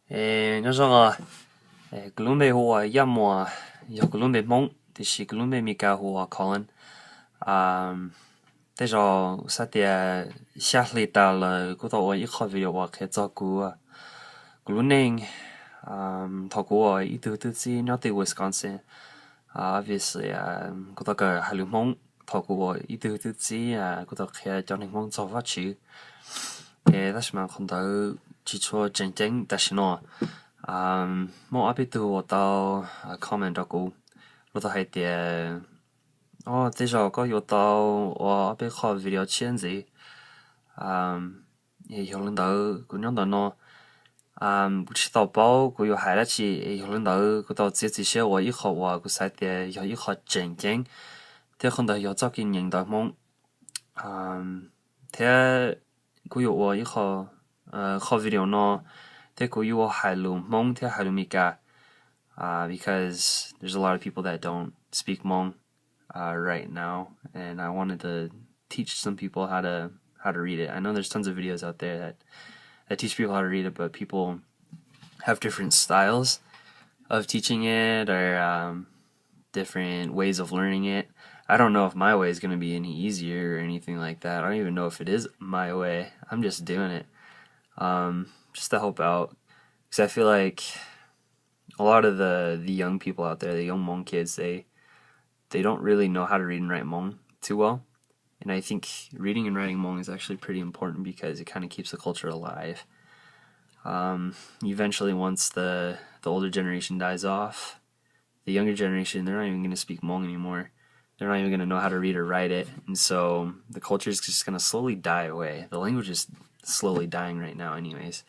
녀석아格伦贝户啊，要么有格伦贝梦，就是格伦贝米加户啊，可能这种啥的下里到了，古到我一考video我可以照顾啊，格伦宁透过我一度都知鸟对 Wisconsin obviously 古到个海流梦，透过我一度都知古到可以叫你梦做法去，但是嘛看到基础真正，但是呢。mo abitu我到comment 到古，我到係啲這就個有到我被考 video 簽字，也有輪到古樣到呢，不知道包古有係啦起，也有輪到古到自己寫我以後我古晒啲有以後正經，啲可能有早幾年到夢，啲古有我以後考 video 呢。Tekuyu Hailu Mong te Hailumika because there's a lot of people that don't speak Hmong right now, and I wanted to teach some people how to read it. I know there's tons of videos out there that teach people how to read it, but people have different styles of teaching it or different ways of learning it. I don't know if my way is going to be any easier or anything like that. I don't even know if it is my way. I'm just doing it. Just to help out, because I feel like a lot of the young people out there, the young Hmong kids, they don't really know how to read and write Hmong too well, and I think reading and writing Hmong is actually pretty important because it kind of keeps the culture alive. Eventually, once the older generation dies off, the younger generation, they're not even going to speak Hmong anymore. They're not even going to know how to read or write it, and so the culture is just going to slowly die away. The language is slowly dying right now anyways.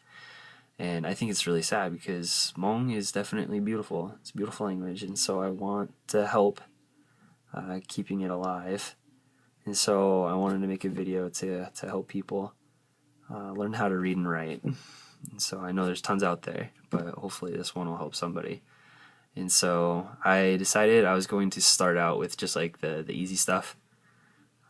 And I think it's really sad because Hmong is definitely beautiful. It's a beautiful language, and so I want to help keeping it alive. And so I wanted to make a video to help people learn how to read and write. And so I know there's tons out there, but hopefully this one will help somebody. And so I decided I was going to start out with just like the easy stuff.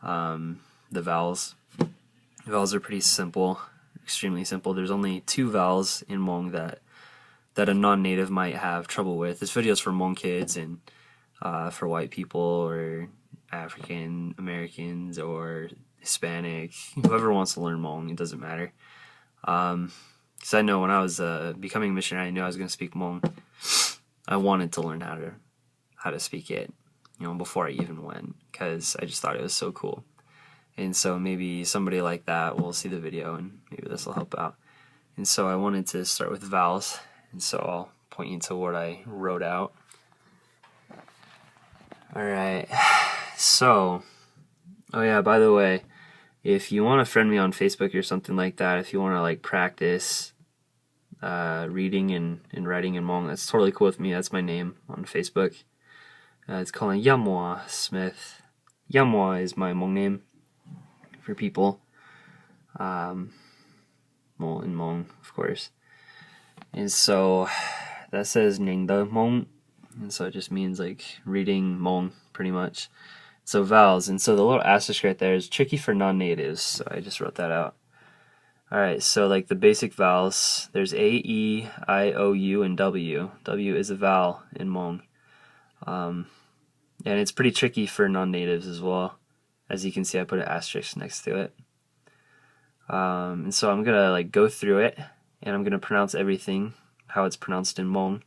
The vowels. The vowels are pretty simple. Extremely simple. There's only 2 vowels in Hmong that a non-native might have trouble with. This video is for Hmong kids and for white people or African Americans or Hispanic, whoever wants to learn Hmong, it doesn't matter. Because I know when I was becoming a missionary, I knew I was going to speak Hmong. I wanted to learn how to speak it, before I even went, because I just thought it was so cool. And so maybe somebody like that will see the video and maybe this will help out. And so I wanted to start with vowels. And so I'll point you to what I wrote out. Alright, so, oh yeah, by the way, if you want to friend me on Facebook or something like that, if you want to like practice reading and writing in Hmong, that's totally cool with me. That's my name on Facebook. It's called Yamwa Smith. Yamwa is my Hmong name for people. Well, in Hmong, of course. And so that says Ning the Hmong, and so it just means like reading Hmong, pretty much. So vowels, and so the little asterisk right there is tricky for non-natives, so I just wrote that out. Alright, so like the basic vowels, there's A, E, I, O, U, and W. W is a vowel in Hmong. And it's pretty tricky for non-natives as well. As you can see, I put an asterisk next to it. And so I'm gonna like go through it, and I'm gonna pronounce everything how it's pronounced in Hmong.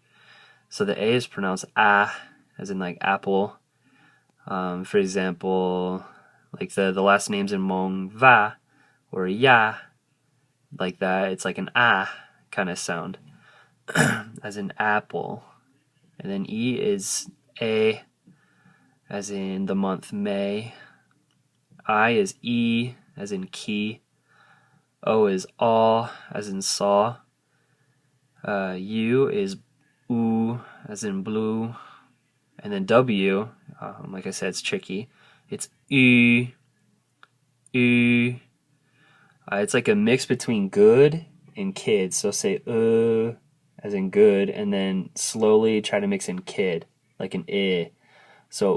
So the A is pronounced A, as in like apple. For example, like the last names in Hmong, Va or Ya, like that. It's like an A kind of sound, as in apple. And then E is A, as in the month May. I is E, as in key. O is aw, as in saw. U is oo, as in blue. And then W, like I said, it's tricky. It's U. It's like a mix between good and kid. So say as in good, and then slowly try to mix in kid, like an I. So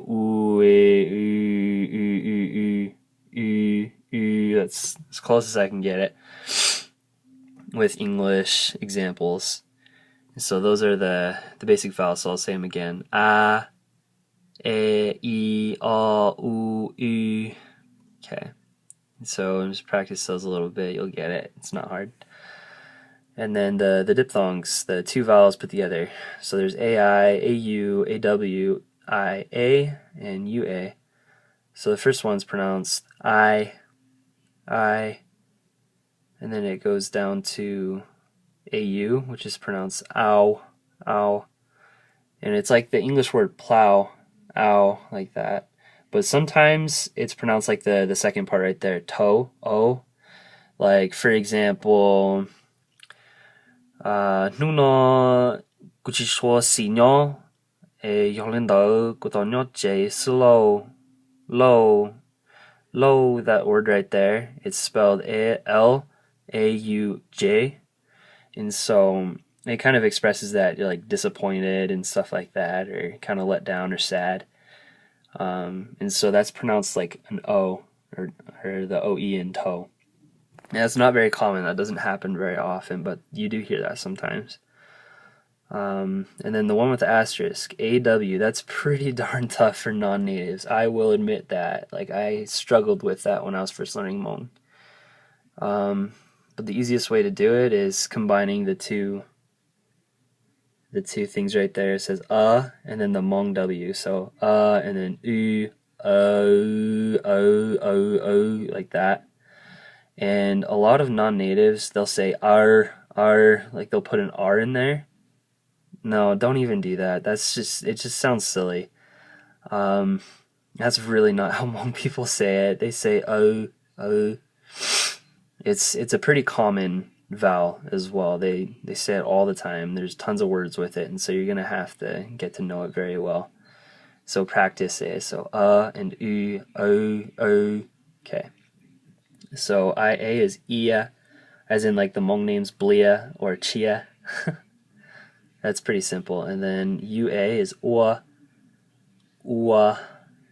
that's as close as I can get it with English examples. So those are the basic vowels, so I'll say them again. A, E, I, O, U, U. Okay. So just practice those a little bit, you'll get it. It's not hard. And then the diphthongs, the two vowels put together. So there's AI, AU, AW, IA, and UA. So the first one's pronounced I, and then it goes down to AU, which is pronounced ow, ow. And it's like the English word plow, ow, like that. But sometimes it's pronounced like the second part right there, toe, o. Like, for example, 누나 구치소시뇨 열린다 구더뇨제 slow, low, low, that word right there, it's spelled L-A-U-J. And so it kind of expresses that you're like disappointed and stuff like that, or kind of let down or sad. And so that's pronounced like an O, or the OE in toe. Yeah, it's not very common. That doesn't happen very often, but you do hear that sometimes. And then the one with the asterisk, AW, that's pretty darn tough for non-natives. I will admit that. Like, I struggled with that when I was first learning Mông. But the easiest way to do it is combining the two things right there. It says and then the Mông W. So and then o, like that. And a lot of non-natives, they'll say R, like they'll put an R in there. No, don't even do that. It just sounds silly. That's really not how Hmong people say it. They say O. It's a pretty common vowel as well. They say it all the time. There's tons of words with it, and so you're gonna have to get to know it very well. So practice it. So and U, O. Okay. So IA is Ia, as in like the Hmong names Blia or Chia. That's pretty simple. And then UA is Ua.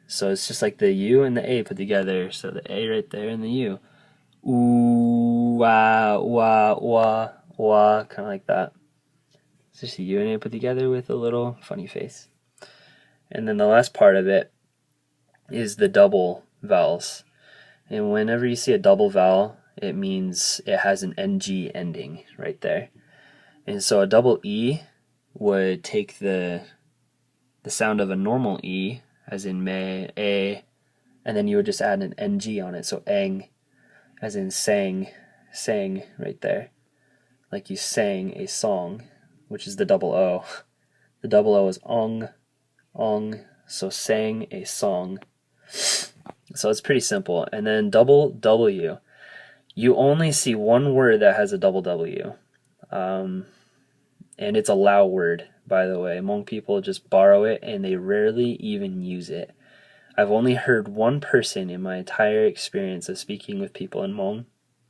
So it's just like the U and the A put together. So the A right there and the U. Ua, kind of like that. It's just a U and A put together with a little funny face. And then the last part of it is the double vowels. And whenever you see a double vowel, it means it has an NG ending right there. And so a double E would take the sound of a normal E, as in me, a, and then you would just add an NG on it. So eng, as in sang right there. Like you sang a song, which is the double O. The double O is ong, so sang a song. So it's pretty simple. And then double W, you only see one word that has a double W. And it's a Lao word, by the way. Hmong people just borrow it and they rarely even use it. I've only heard one person in my entire experience of speaking with people in Hmong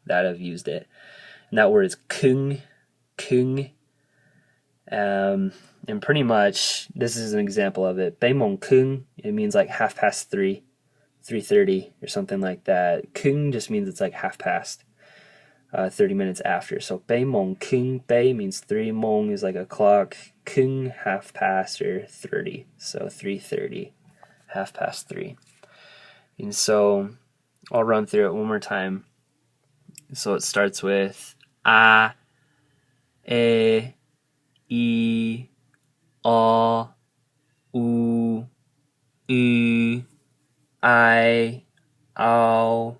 that have used it. And that word is kung. And pretty much, this is an example of it. Bei mong kung, it means like 3:30, 3:30 or something like that. Kung just means it's like 30 minutes after. So bei mong kung, bei means 3, mong is like a clock, kung 30 or 30. So 3:30, 3:30. And so I'll run through it one more time. So it starts with a, e, I, O, U, U, I, O,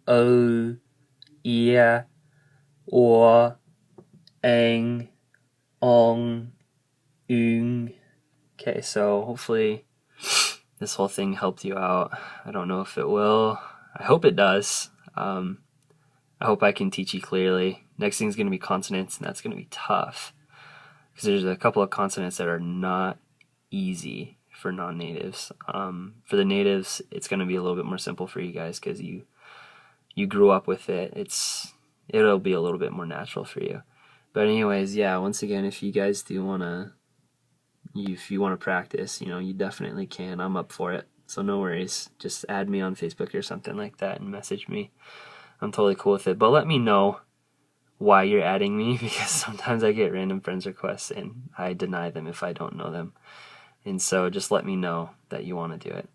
O, I, O, Eng, Ong, Ung. Okay, so hopefully this whole thing helped you out. I don't know if it will. I hope it does. I hope I can teach you clearly. Next thing's going to be consonants, and that's going to be tough. Because there's a couple of consonants that are not easy for non-natives. For the natives, it's going to be a little bit more simple for you guys because you grew up with it. It'll be a little bit more natural for you. But anyways, yeah, once again, if you guys do want to, if you want to practice, you definitely can. I'm up for it. So no worries. Just add me on Facebook or something like that and message me. I'm totally cool with it. But let me know why you're adding me, because sometimes I get random friends requests and I deny them if I don't know them. And so just let me know that you want to do it.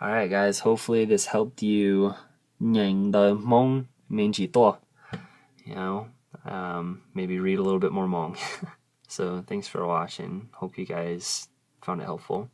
Alright guys, hopefully this helped you nhìn the Mông, nhìn chỉ tour. You know, maybe read a little bit more Mông. So thanks for watching. Hope you guys found it helpful.